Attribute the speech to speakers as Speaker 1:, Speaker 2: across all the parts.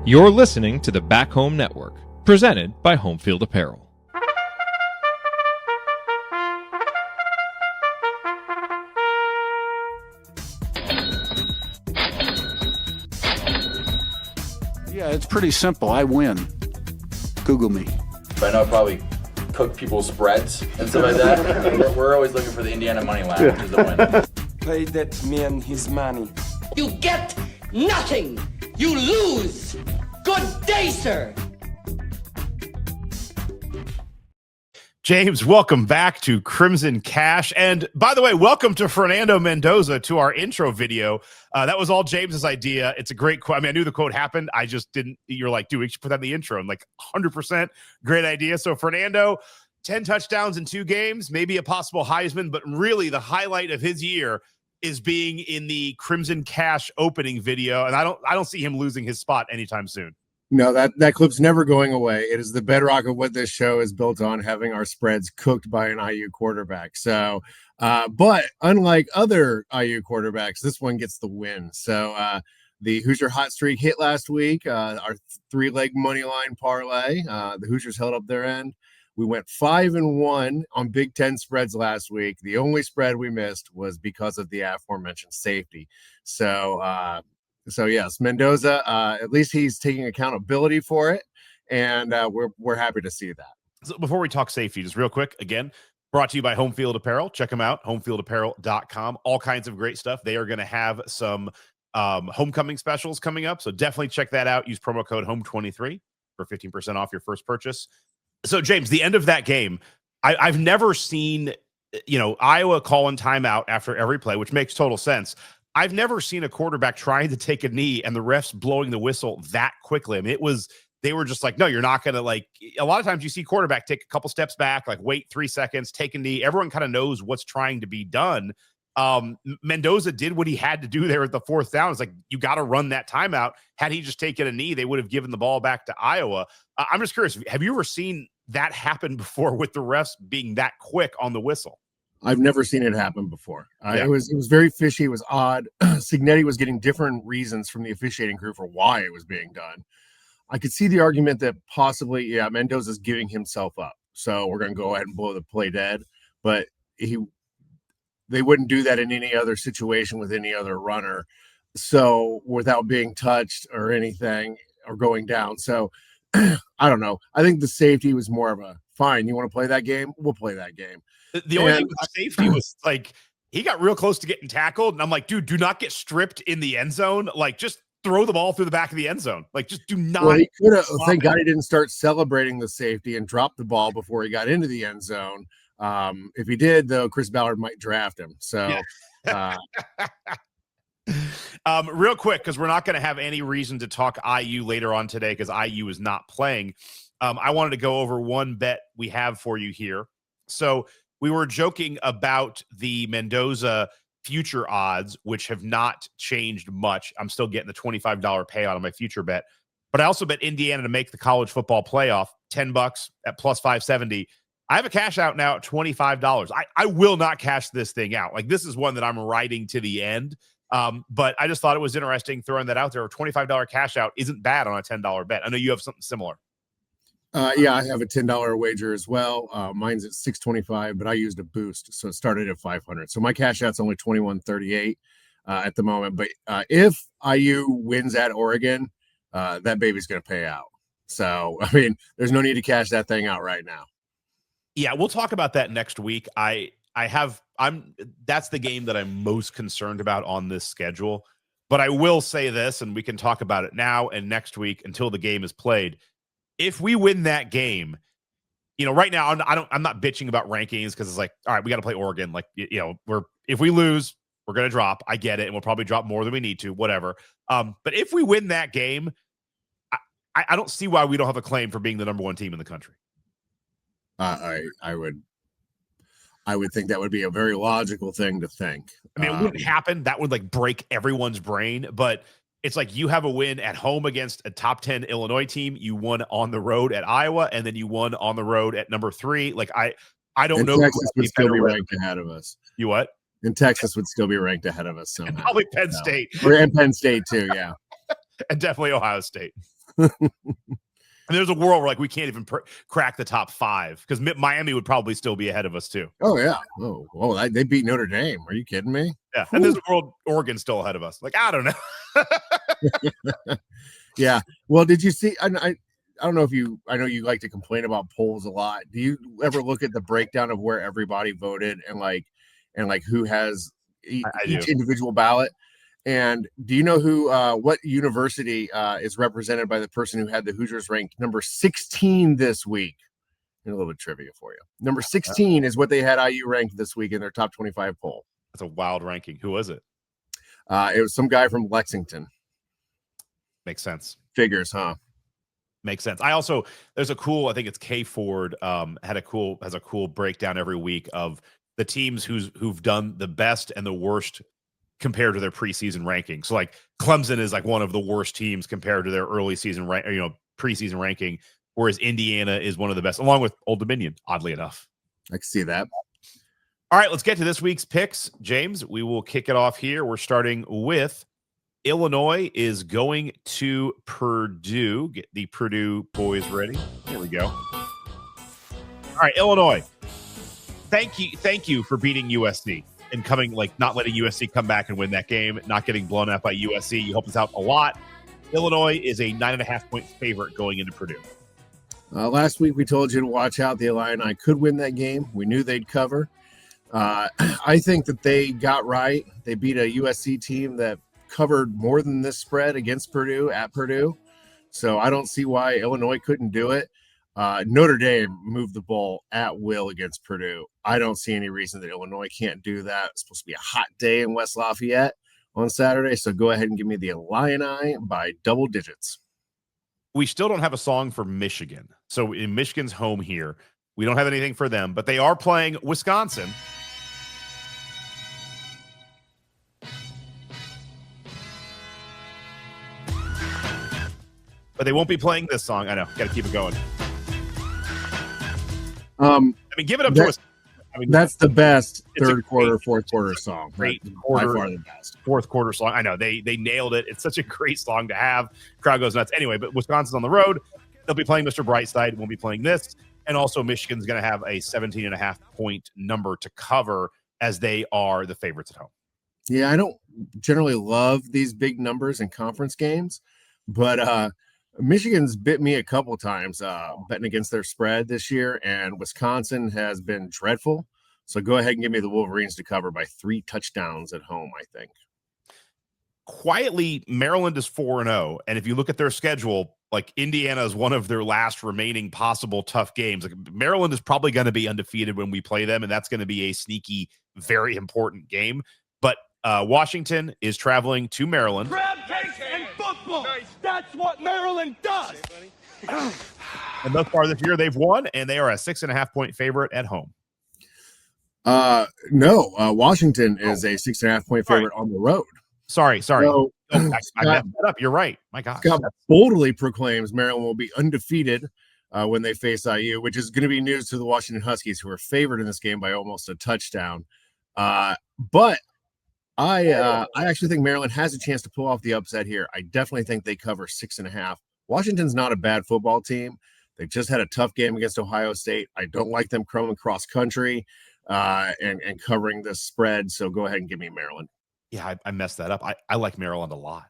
Speaker 1: You're listening to the Back Home Network, presented by Home Field Apparel.
Speaker 2: Yeah, it's pretty simple. I win. Google me.
Speaker 3: I know I probably cook people's spreads and stuff like that. We're always looking for the Indiana money line, which is the win.
Speaker 4: Pay that man his money.
Speaker 5: You get nothing. You lose. Good day, sir.
Speaker 6: James, welcome back to Crimson Cash. And by the way, welcome to Fernando Mendoza to our intro video. That was all James's idea. It's a great quote. I mean, I knew the quote happened. I just didn't. You're like, dude, we should put that in the intro. I'm like, 100% great idea. So Fernando, 10 touchdowns in 2 games, maybe a possible Heisman, but really the highlight of his year is being in the Crimson Cash opening video. And I don't see him losing his spot anytime soon.
Speaker 7: No, that clip's never going away. It is the bedrock of what this show is built on, having our spreads cooked by an IU quarterback. So, but unlike other IU quarterbacks, this one gets the win. So the Hoosier Hot Streak hit last week, our 3-leg money line parlay. The Hoosiers held up their end. We went 5-1 on Big Ten spreads last week. The only spread we missed was because of the aforementioned safety. So yes, Mendoza, at least he's taking accountability for it, and we're happy to see that.
Speaker 6: So before we talk safety, just real quick, again, brought to you by Home Field Apparel. Check them out, homefieldapparel.com. All kinds of great stuff. They are going to have some homecoming specials coming up, so definitely check that out. Use promo code HOME23 for 15% off your first purchase. So, James, the end of that game, I've never seen, Iowa calling timeout after every play, which makes total sense. I've never seen a quarterback trying to take a knee and the refs blowing the whistle that quickly. I mean, they were just like, no, you're not going to, a lot of times you see quarterback take a couple steps back, wait 3 seconds, take a knee. Everyone kind of knows what's trying to be done. Mendoza did what he had to do there at the 4th down. It's like, you got to run that timeout. Had he just taken a knee, they would have given the ball back to Iowa. I'm just curious, have you ever seen that happen before with the refs being that quick on the whistle?
Speaker 7: I've never seen it happen before.
Speaker 6: Yeah.
Speaker 7: It was very fishy. It was odd. Signetti was getting different reasons from the officiating crew for why it was being done. I could see the argument that possibly, Mendoza's giving himself up. So we're going to go ahead and blow the play dead. But they wouldn't do that in any other situation with any other runner. So without being touched or anything or going down. So I don't know. I think the safety was more of a fine. You want to play that game? We'll play that game.
Speaker 6: The only thing with safety was he got real close to getting tackled. And I'm like, dude, do not get stripped in the end zone. Just throw the ball through the back of the end zone. Just do not.
Speaker 7: Well, he could have. Thank God he didn't start celebrating the safety and drop the ball before he got into the end zone. If he did, though, Chris Ballard might draft him. So,
Speaker 6: real quick, because we're not going to have any reason to talk IU later on today because IU is not playing. I wanted to go over one bet we have for you here. So we were joking about the Mendoza future odds, which have not changed much. I'm still getting the $25 payout on my future bet. But I also bet Indiana to make the college football playoff, $10 at plus 570. I have a cash out now at $25. I will not cash this thing out. This is one that I'm riding to the end. But I just thought it was interesting throwing that out there. A $25 cash out isn't bad on a $10 bet. I know you have something similar.
Speaker 7: I have a $10 wager as well. Mine's at $625, but I used a boost, so it started at $500. So my cash out's only $21.38 at the moment. But if IU wins at Oregon, that baby's going to pay out. So I mean, there's no need to cash that thing out right now.
Speaker 6: Yeah, we'll talk about that next week. That's the game that I'm most concerned about on this schedule. But I will say this, and we can talk about it now and next week until the game is played. If we win that game, right now I'm not bitching about rankings because it's all right, we got to play Oregon. If we lose, we're going to drop. I get it, and we'll probably drop more than we need to, whatever. But if we win that game, I don't see why we don't have a claim for being the number 1 team in the country.
Speaker 7: I would think that would be a very logical thing to think.
Speaker 6: I mean, it wouldn't happen. That would break everyone's brain, but it's you have a win at home against a top 10 Illinois team. You won on the road at Iowa, and then you won on the road at number 3. I don't know.
Speaker 7: Texas would still be ranked ahead of us.
Speaker 6: You what?
Speaker 7: And Texas would still be ranked ahead of us.
Speaker 6: And probably Penn State.
Speaker 7: And Penn State too, yeah.
Speaker 6: And definitely Ohio State. And there's a world where like we can't even crack the top 5 because Miami would probably still be ahead of us too.
Speaker 7: Oh yeah. They beat Notre Dame. Are you kidding me?
Speaker 6: Yeah, and there's a world Oregon's still ahead of us. Like I don't know.
Speaker 7: Yeah. Well, did you see? I don't know if you. I know you like to complain about polls a lot. Do you ever look at the breakdown of where everybody voted and who has each individual ballot? And do you know who, what university is represented by the person who had the Hoosiers ranked number 16 this week? And a little bit of trivia for you. Number 16 is what they had IU ranked this week in their top 25 poll.
Speaker 6: That's a wild ranking. Who was it?
Speaker 7: It was some guy from Lexington.
Speaker 6: Makes sense.
Speaker 7: Figures, huh?
Speaker 6: Makes sense. There's a cool, I think it's K Ford has a cool breakdown every week of the teams who've done the best and the worst compared to their preseason ranking. So like Clemson is like one of the worst teams compared to their early season preseason ranking, whereas Indiana is one of the best, along with Old Dominion, oddly enough.
Speaker 7: I can see that.
Speaker 6: All right, let's get to this week's picks. James, we will kick it off here. We're starting with Illinois is going to Purdue. Get the Purdue boys ready. Here we go. All right, Illinois. Thank you for beating USC. And not letting USC come back and win that game, not getting blown out by USC. You helped us out a lot. Illinois is a 9.5-point favorite going into Purdue.
Speaker 7: Last week we told you to watch out. The Illini could win that game. We knew they'd cover. I think that they got right. They beat a USC team that covered more than this spread against Purdue at Purdue. So I don't see why Illinois couldn't do it. Notre Dame moved the ball at will against Purdue. I don't see any reason that Illinois can't do that. It's supposed to be a hot day in West Lafayette on Saturday, so go ahead and give me the Illini by double digits.
Speaker 6: We still don't have a song for Michigan. So in Michigan's home here, we don't have anything for them, but they are playing Wisconsin. But they won't be playing this song. I know. Got to keep it going. Give it up to us.
Speaker 7: That's the best third quarter, fourth quarter song.
Speaker 6: Great
Speaker 7: quarter, by far the best.
Speaker 6: Fourth quarter song. I know they nailed it. It's such a great song to have. Crowd goes nuts. Anyway, but Wisconsin's on the road. They'll be playing Mr. Brightside. Won't be playing this. And also Michigan's going to have a 17.5-point number to cover as they are the favorites at home.
Speaker 7: Yeah, I don't generally love these big numbers in conference games, but Michigan's bit me a couple of times betting against their spread this year, and Wisconsin has been dreadful. So go ahead and give me the Wolverines to cover by 3 touchdowns at home, I think.
Speaker 6: Quietly, Maryland is 4-0, and if you look at their schedule, like Indiana is one of their last remaining possible tough games. Like Maryland is probably going to be undefeated when we play them, and that's going to be a sneaky, very important game. But Washington is traveling to Maryland.
Speaker 5: Crab cakes and football. Nice. That's what Maryland does.
Speaker 6: And thus far this year, they've won, and they are a 6.5-point favorite at home.
Speaker 7: No, Washington is a 6.5-point favorite on the road.
Speaker 6: Sorry.
Speaker 7: So,
Speaker 6: I messed that up. You're right. My gosh.
Speaker 7: Scott boldly proclaims Maryland will be undefeated when they face IU, which is going to be news to the Washington Huskies, who are favored in this game by almost a touchdown. But I actually think Maryland has a chance to pull off the upset here. I definitely think they cover 6.5. Washington's not a bad football team. They just had a tough game against Ohio State. I don't like them coming cross country and covering this spread. So go ahead and give me Maryland.
Speaker 6: Yeah, I messed that up. I like Maryland a lot.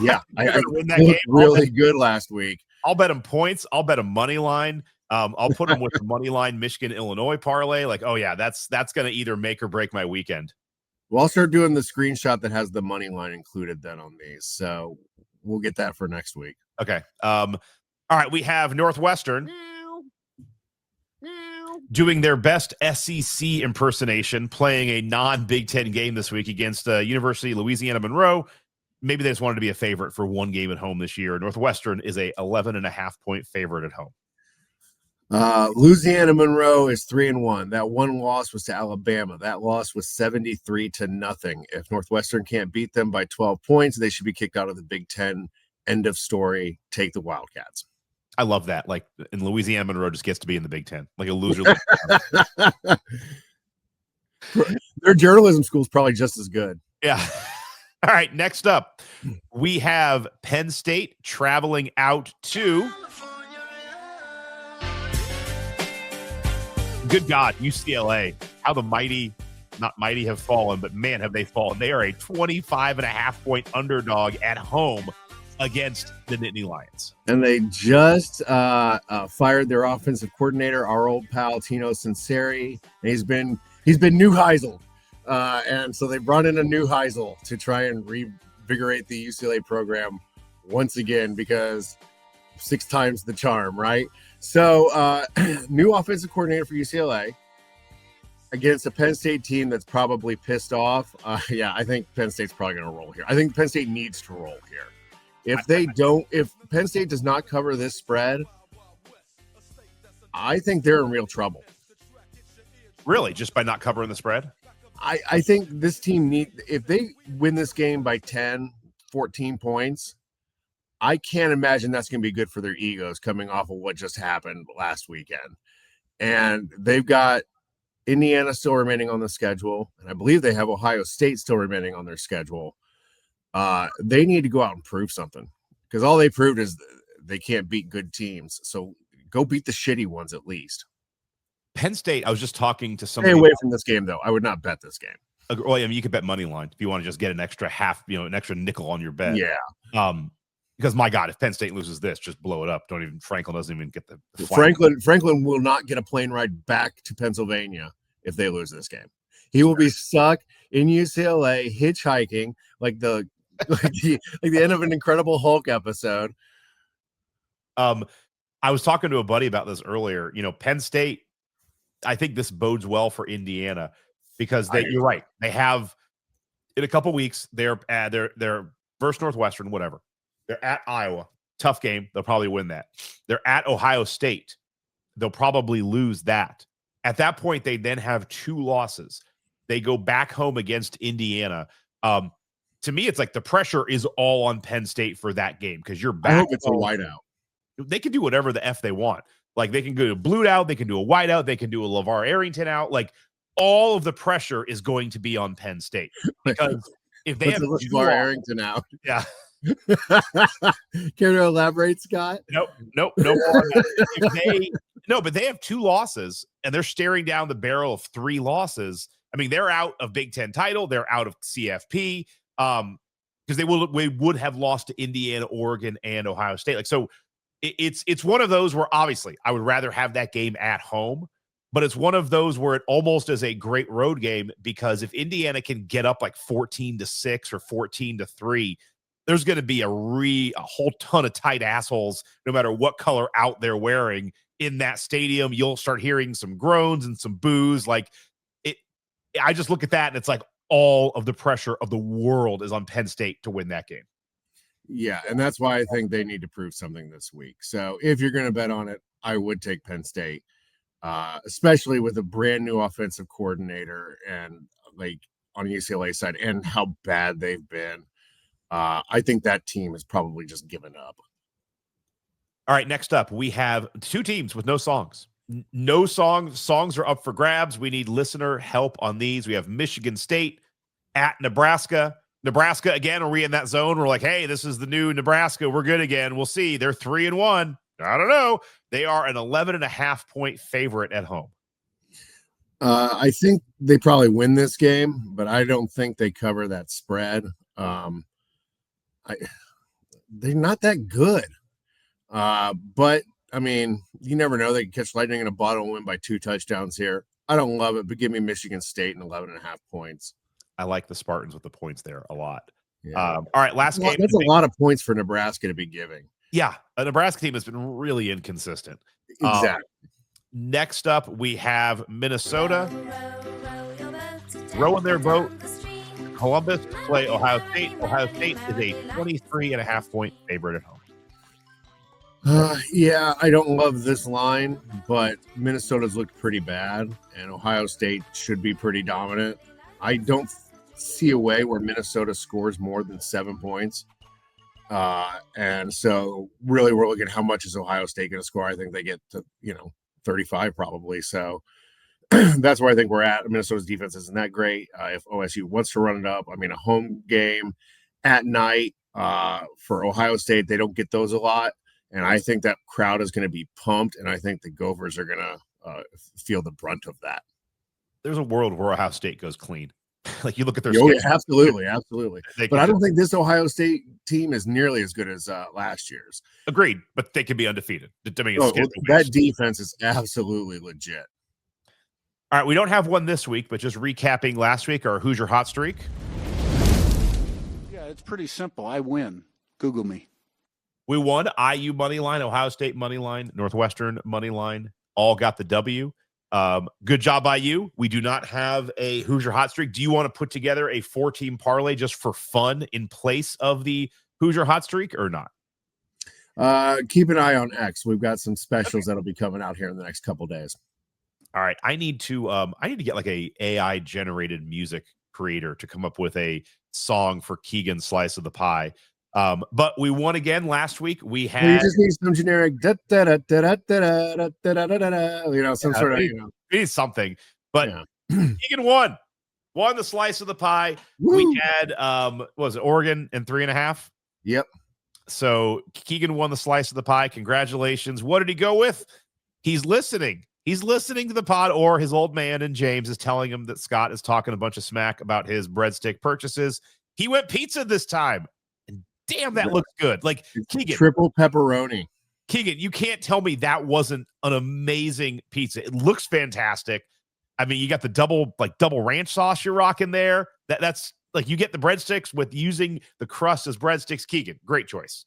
Speaker 7: Yeah, I
Speaker 6: win that game.
Speaker 7: Really good last week.
Speaker 6: I'll bet them points. I'll bet them money line. I'll put them with the money line Michigan Illinois parlay. Like, oh yeah, that's going to either make or break my weekend.
Speaker 7: Well, I'll start doing the screenshot that has the money line included then on these. So we'll get that for next week.
Speaker 6: Okay. All right. We have Northwestern doing their best SEC impersonation, playing a non-Big Ten game this week against University of Louisiana Monroe. Maybe they just wanted to be a favorite for one game at home this year. Northwestern is a 11.5-point favorite at home.
Speaker 7: Louisiana Monroe is 3-1. That one loss was to Alabama. That loss was 73-0. If Northwestern can't beat them by 12 points, they should be kicked out of the Big Ten. End of story. Take the Wildcats.
Speaker 6: I love that. Like, in Louisiana Monroe just gets to be in the Big Ten, like a loser.
Speaker 7: Their journalism school is probably just as good.
Speaker 6: Yeah. All right, next up, we have Penn State traveling out to, good God, UCLA. How the mighty, not mighty have fallen, but man, have they fallen. They are a 25.5-point underdog at home against the Nittany Lions.
Speaker 7: And they just fired their offensive coordinator, our old pal Tino Sinceri. And he's been new Heisel. And so they brought in a new Heisel to try and reinvigorate the UCLA program once again, because 6 times the charm, right? So new offensive coordinator for UCLA against a Penn State team that's probably pissed off. Yeah, I think Penn State's probably going to roll here. I think Penn State needs to roll here. If Penn State does not cover this spread, I think they're in real trouble.
Speaker 6: Really? Just by not covering the spread?
Speaker 7: I think this team if they win this game by 10, 14 points, I can't imagine that's going to be good for their egos coming off of what just happened last weekend. And they've got Indiana still remaining on the schedule, and I believe they have Ohio State still remaining on their schedule. They need to go out and prove something, because all they proved is they can't beat good teams. So go beat the shitty ones at least.
Speaker 6: Penn State, I was just talking to somebody.
Speaker 7: Stay away from this game, though. I would not bet this game.
Speaker 6: Well, I mean, you could bet money line if you want to just get an extra an extra nickel on your bet.
Speaker 7: Yeah.
Speaker 6: Because my God, if Penn State loses this, just blow it up. Franklin doesn't even get the
Speaker 7: Franklin will not get a plane ride back to Pennsylvania if they lose this game. He will be stuck in UCLA hitchhiking like the end of an Incredible Hulk episode.
Speaker 6: I was talking to a buddy about this earlier. Penn State, I think this bodes well for Indiana, because you're right. They have, in a couple weeks, they're versus Northwestern, whatever. They're at Iowa. Tough game. They'll probably win that. They're at Ohio State. They'll probably lose that. At that point, they then have 2 losses. They go back home against Indiana. To me, it's like the pressure is all on Penn State for that game, because you're back.
Speaker 7: I hope it's a whiteout.
Speaker 6: They can do whatever the F they want. Like, they can go to blue out, they can do a whiteout, they can do a LeVar Arrington out. Like, all of the pressure is going to be on Penn State, because if they have
Speaker 7: LeVar Arrington out,
Speaker 6: yeah.
Speaker 7: Care to elaborate, Scott?
Speaker 6: Nope. No more. But they have 2 losses, and they're staring down the barrel of 3 losses. I mean, they're out of Big Ten title, they're out of CFP, because they would have lost to Indiana, Oregon, and Ohio State. Like, so it's one of those where obviously I would rather have that game at home, but it's one of those where it almost is a great road game, because if Indiana can get up like 14-6 or 14-3, there's going to be a whole ton of tight assholes, no matter what color out they're wearing in that stadium. You'll start hearing some groans and some boos. Like, I just look at that and it's like all of the pressure of the world is on Penn State to win that game.
Speaker 7: Yeah, and that's why I think they need to prove something this week. So if you're going to bet on it, I would take Penn State, especially with a brand new offensive coordinator and like on the UCLA side and how bad they've been. I think that team has probably just given up.
Speaker 6: All right, next up, we have 2 teams with no songs. No songs. Songs are up for grabs. We need listener help on these. We have Michigan State at Nebraska. Nebraska, again, are we in that zone? We're like, hey, this is the new Nebraska. We're good again. We'll see. They're 3-1. I don't know. They are an 11.5-point favorite at home.
Speaker 7: I think they probably win this game, but I don't think they cover that spread. They're not that good. But I mean, you never know. They can catch lightning in a bottle and win by 2 touchdowns here. I don't love it, but give me Michigan State and 11.5 points.
Speaker 6: I like the Spartans with the points there a lot.
Speaker 7: Yeah.
Speaker 6: All right, last game.
Speaker 7: That's a lot of points for Nebraska to be giving.
Speaker 6: Yeah, a Nebraska team has been really inconsistent.
Speaker 7: Exactly.
Speaker 6: Next up, we have Minnesota rowing their boat. Columbus play Ohio State. Ohio State is a 23.5-point favorite at home.
Speaker 7: Yeah, I don't love this line, but Minnesota's looked pretty bad, and Ohio State should be pretty dominant. I don't see a way where Minnesota scores more than 7 points. And so really we're looking at how much is Ohio State going to score. I think they get to, 35 probably. So that's where I think we're at. Minnesota's defense isn't that great. If OSU wants to run it up, a home game at night for Ohio State, they don't get those a lot. And I think that crowd is going to be pumped. And I think the Gophers are going to feel the brunt of that.
Speaker 6: There's a world where Ohio State goes clean. Like you look at their
Speaker 7: schedule. Yeah, absolutely. But I don't think this Ohio State team is nearly as good as last year's.
Speaker 6: Agreed, but they could be undefeated.
Speaker 7: That defense is absolutely legit.
Speaker 6: All right, we don't have one this week, but just recapping last week, our Hoosier Hot Streak.
Speaker 2: Yeah, it's pretty simple. I win. Google me.
Speaker 6: We won IU money line, Ohio State money line, Northwestern money line. All got the W. Good job by you. We do not have a Hoosier Hot Streak. Do you want to put together a 4-team parlay just for fun in place of the Hoosier Hot Streak or not?
Speaker 7: Keep an eye on X. We've got some specials that'll be coming out here in the next couple days.
Speaker 6: All right. I need to get like a AI generated music creator to come up with a song for Keegan's slice of the pie. But we won again last week. We just need some generic some sort of we need something. But Keegan won the slice of the pie. Woo! We had what was it, Oregon in 3.5?
Speaker 7: Yep.
Speaker 6: So Keegan won the slice of the pie. Congratulations. What did he go with? He's listening. He's listening to the pod, or his old man and James is telling him that Scott is talking a bunch of smack about his breadstick purchases. He went pizza this time. Damn, that looks good. Like Keegan,
Speaker 7: triple pepperoni.
Speaker 6: Keegan, you can't tell me that wasn't an amazing pizza. It looks fantastic. I mean, you got the double ranch sauce you're rocking there. That's like you get the breadsticks with using the crust as breadsticks. Keegan, great choice.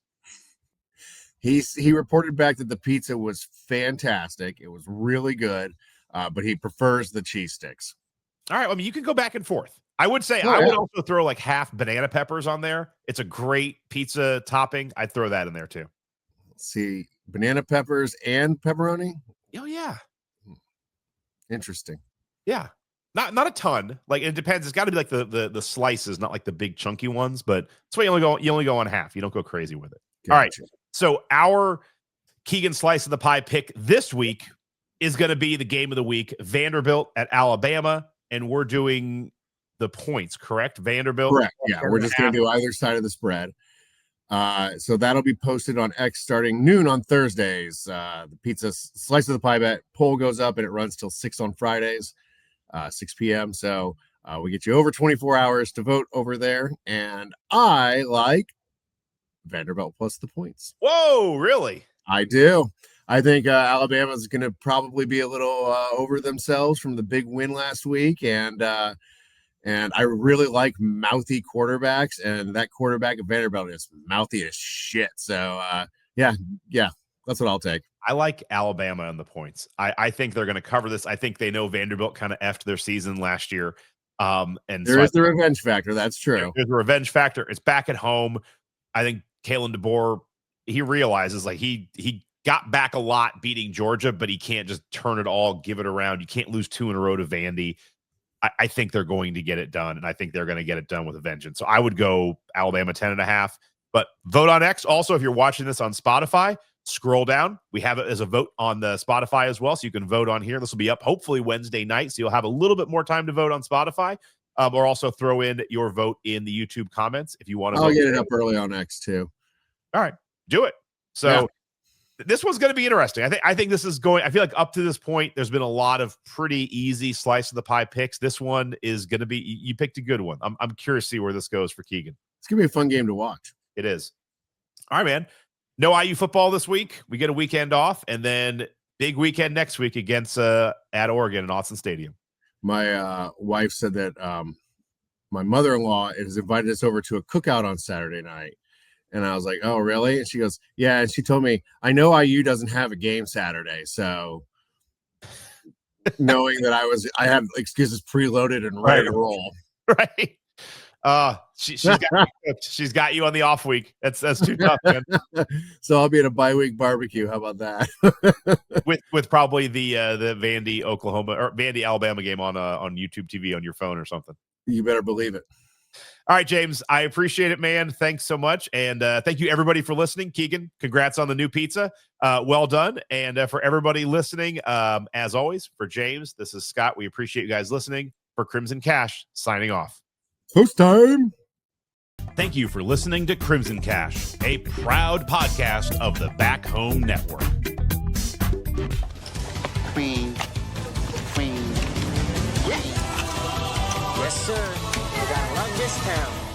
Speaker 7: He reported back that the pizza was fantastic. It was really good, but he prefers the cheese sticks.
Speaker 6: All right. I mean, you can go back and forth. I would say I would also throw like half banana peppers on there. It's a great pizza topping. I'd throw that in there too.
Speaker 7: Let's see, banana peppers and pepperoni.
Speaker 6: Oh yeah,
Speaker 7: interesting.
Speaker 6: Yeah, not a ton. Like it depends. It's got to be like the slices, not like the big chunky ones. But that's why you only go on half. You don't go crazy with it. Gotcha. All right. So our Keegan slice of the pie pick this week is going to be the game of the week: Vanderbilt at Alabama, and we're doing the points, correct? Vanderbilt.
Speaker 7: Correct. Yeah, we're just going to do either side of the spread. So that'll be posted on X starting noon on Thursdays. The pizza slice of the pie bet poll goes up and it runs till 6 on Fridays, 6 p.m. So we get you over 24 hours to vote over there. And I like Vanderbilt plus the points.
Speaker 6: Whoa, really?
Speaker 7: I do. I think Alabama's going to probably be a little over themselves from the big win last week. And I really like mouthy quarterbacks, and that quarterback at Vanderbilt is mouthy as shit. So, yeah, that's what I'll take.
Speaker 6: I like Alabama on the points. I think they're going to cover this. I think they know Vanderbilt kind of effed their season last year. And
Speaker 7: there is the revenge factor. That's true.
Speaker 6: There's a revenge factor. It's back at home. I think Kalen DeBoer, he realizes like he got back a lot beating Georgia, but he can't just turn it all, give it around. You can't lose 2 in a row to Vandy. I think they're going to get it done, and I think they're going to get it done with a vengeance. So I would go Alabama 10.5. But vote on X. Also, if you're watching this on Spotify, scroll down. We have it as a vote on the Spotify as well, so you can vote on here. This will be up hopefully Wednesday night, so you'll have a little bit more time to vote on Spotify. Or also throw in your vote in the YouTube comments if you want to.
Speaker 7: I'll get it up early on X too.
Speaker 6: All right, do it. So this one's going to be interesting. I think this is going. I feel like up to this point, there's been a lot of pretty easy slice of the pie picks. This one is going to be. You picked a good one. I'm curious to see where this goes for Keegan.
Speaker 7: It's going to be a fun game to watch.
Speaker 6: It is. All right, man. No IU football this week. We get a weekend off, and then big weekend next week against at Oregon in Autzen Stadium.
Speaker 7: My wife said that my mother-in-law has invited us over to a cookout on Saturday night. And I was like, oh, really? And she goes, yeah. And she told me, I know IU doesn't have a game Saturday. So knowing that I have excuses preloaded and ready to roll.
Speaker 6: Right. She's got you on the off week. That's too tough, man.
Speaker 7: So I'll be at a bye-week barbecue. How about that?
Speaker 6: with probably the Vandy Oklahoma or Vandy Alabama game on YouTube TV on your phone or something.
Speaker 7: You better believe it.
Speaker 6: All right, James, I appreciate it, man. Thanks so much. And thank you, everybody, for listening. Keegan, congrats on the new pizza. Well done. And for everybody listening, as always, for James, this is Scott. We appreciate you guys listening. For Crimson Cash, signing off.
Speaker 7: Post time.
Speaker 6: Thank you for listening to Crimson Cash, a proud podcast of the Back Home Network.
Speaker 5: Queen. Yes, sir. You gotta love this town.